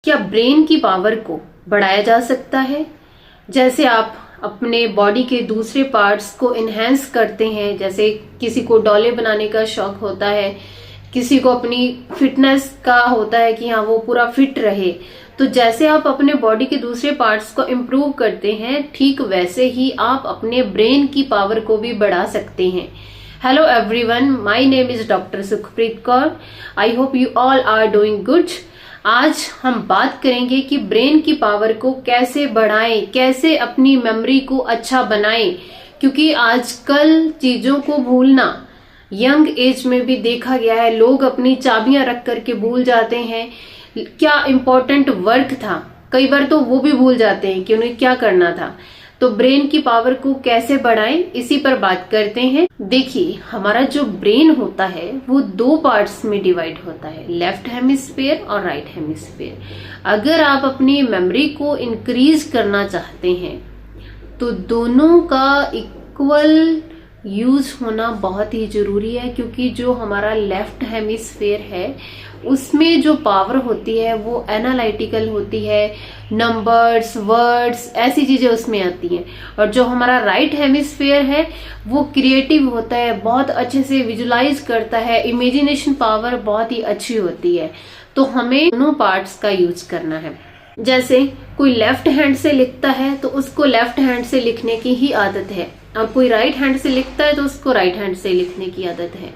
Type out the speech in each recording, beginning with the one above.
क्या ब्रेन की पावर को बढ़ाया जा सकता है? जैसे आप अपने बॉडी के दूसरे पार्ट्स को इनहेंस करते हैं, जैसे किसी को डोले बनाने का शौक होता है, किसी को अपनी फिटनेस का होता है कि हाँ वो पूरा फिट रहे, तो जैसे आप अपने बॉडी के दूसरे पार्ट्स को इम्प्रूव करते हैं, ठीक वैसे ही आप अपने ब्रेन की पावर को भी बढ़ा सकते हैं। Hello everyone, my name is doctor Sukhpreet Kaur. I hope you all are doing good. आज हम बात करेंगे कि ब्रेन की पावर को कैसे बढ़ाएं, कैसे अपनी मेमोरी को अच्छा बनाएं, क्योंकि आजकल चीजों को भूलना यंग एज में भी देखा गया है। लोग अपनी चाबियां रख करके भूल जाते हैं, क्या इंपॉर्टेंट वर्क था, कई बार तो वो भी भूल जाते हैं कि उन्हें क्या करना था। तो ब्रेन की पावर को कैसे बढ़ाएं, इसी पर बात करते हैं। देखिए, हमारा जो ब्रेन होता है वो दो पार्ट्स में डिवाइड होता है, लेफ्ट हेमिस्फीयर और राइट हेमिस्फीयर। अगर आप अपनी मेमोरी को इंक्रीज करना चाहते हैं तो दोनों का इक्वल यूज होना बहुत ही जरूरी है, क्योंकि जो हमारा लेफ्ट हेमिस्फीयर है उसमें जो पावर होती है वो एनालिटिकल होती है, नंबर्स, वर्ड्स, ऐसी चीजें उसमें आती हैं। और जो हमारा राइट हेमिस्फीयर है वो क्रिएटिव होता है, बहुत अच्छे से विजुलाइज करता है, इमेजिनेशन पावर बहुत ही अच्छी होती है। तो हमें दोनों पार्ट्स का यूज करना है। जैसे कोई लेफ्ट हैंड से लिखता है तो उसको लेफ्ट हैंड से लिखने की ही आदत है, और कोई राइट हैंड से लिखता है तो उसको राइट हैंड से लिखने की आदत है।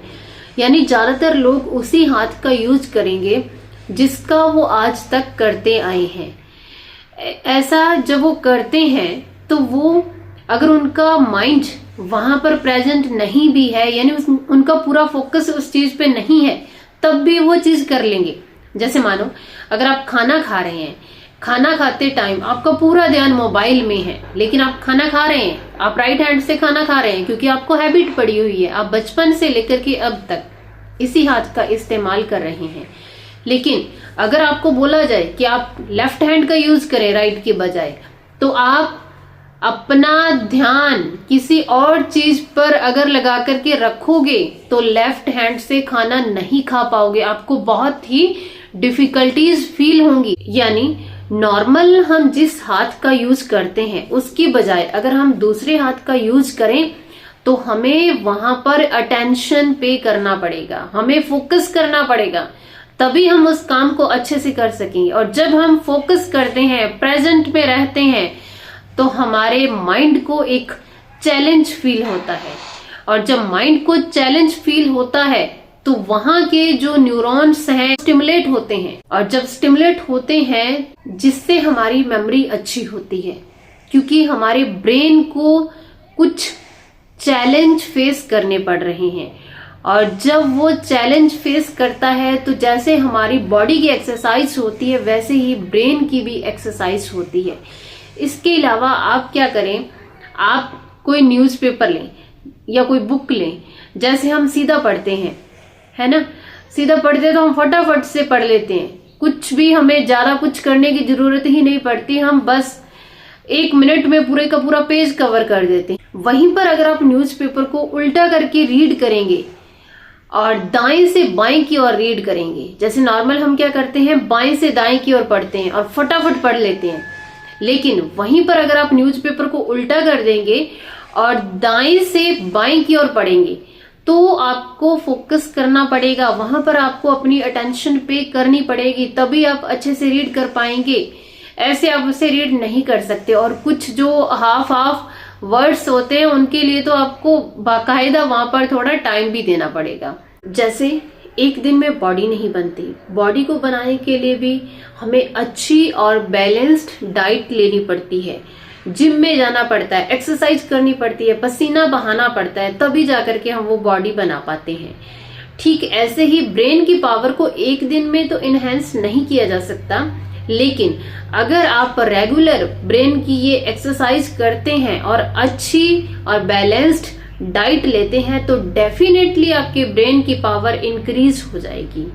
यानी ज्यादातर लोग उसी हाथ का यूज करेंगे जिसका वो आज तक करते आए हैं। ऐसा जब वो करते हैं तो वो, अगर उनका माइंड वहां पर प्रेजेंट नहीं भी है, यानी उनका पूरा फोकस उस चीज पे नहीं है, तब भी वो चीज कर लेंगे। जैसे मानो अगर आप खाना खा रहे हैं, खाना खाते टाइम आपका पूरा ध्यान मोबाइल में है, लेकिन आप खाना खा रहे हैं, आप राइट हैंड से खाना खा रहे हैं क्योंकि आपको हैबिट पड़ी हुई है, आप बचपन से लेकर के अब तक इसी हाथ का इस्तेमाल कर रहे हैं। लेकिन अगर आपको बोला जाए कि आप लेफ्ट हैंड का यूज करें राइट के बजाय, तो आप अपना ध्यान किसी और चीज पर अगर लगा करके रखोगे तो लेफ्ट हैंड से खाना नहीं खा पाओगे, आपको बहुत ही डिफिकल्टीज फील होंगी। यानी नॉर्मल हम जिस हाथ का यूज करते हैं उसकी बजाय अगर हम दूसरे हाथ का यूज करें तो हमें वहां पर अटेंशन पे करना पड़ेगा, हमें फोकस करना पड़ेगा, तभी हम उस काम को अच्छे से कर सकेंगे। और जब हम फोकस करते हैं, प्रेजेंट में रहते हैं, तो हमारे माइंड को एक चैलेंज फील होता है, और जब माइंड को चैलेंज फील होता है तो वहां के जो न्यूरॉन्स हैं स्टिमुलेट होते हैं, और जब स्टिमुलेट होते हैं जिससे हमारी मेमोरी अच्छी होती है, क्योंकि हमारे ब्रेन को कुछ चैलेंज फेस करने पड़ रहे हैं। और जब वो चैलेंज फेस करता है तो जैसे हमारी बॉडी की एक्सरसाइज होती है वैसे ही ब्रेन की भी एक्सरसाइज होती है। इसके अलावा आप क्या करें, आप कोई न्यूज़पेपर लें या कोई बुक लें, जैसे हम सीधा पढ़ते हैं, है ना, सीधा पढ़ते तो हम फटाफट से पढ़ लेते हैं, कुछ भी हमें ज्यादा कुछ करने की जरूरत ही नहीं पड़ती, हम बस 1 मिनट में पूरे का पूरा पेज कवर कर देते हैं। वहीं पर अगर आप न्यूज़पेपर को उल्टा करके रीड करेंगे और दाएं से बाएं की ओर रीड करेंगे, जैसे नॉर्मल हम क्या करते हैं, बाएं से दाएं की ओर पढ़ते हैं और फटाफट पढ़ लेते हैं, लेकिन वहीं पर अगर आप न्यूज़पेपर को उल्टा कर देंगे और दाएं से बाएं की ओर पढ़ेंगे तो आपको फोकस करना पड़ेगा, वहां पर आपको अपनी अटेंशन पे करनी पड़ेगी, तभी आप अच्छे से रीड कर पाएंगे। ऐसे आप उसे रीड नहीं कर सकते। और कुछ जो हाफ वर्ड्स होते हैं उनके लिए तो आपको बाकायदा वहां पर थोड़ा टाइम भी देना पड़ेगा। जैसे एक दिन में बॉडी नहीं बनती, बॉडी को बनाने के लिए भी हमें अच्छी और बैलेंस्ड डाइट लेनी पड़ती है, जिम में जाना पड़ता है, एक्सरसाइज करनी पड़ती है, पसीना बहाना पड़ता है, तभी जाकर के हम वो बॉडी बना पाते हैं। ठीक ऐसे ही ब्रेन की पावर को एक दिन में तो इनहेंस नहीं किया जा सकता, लेकिन अगर आप रेगुलर ब्रेन की ये एक्सरसाइज करते हैं और अच्छी और बैलेंस्ड डाइट लेते हैं तो डेफिनेटली आपके ब्रेन की पावर इंक्रीज हो जाएगी।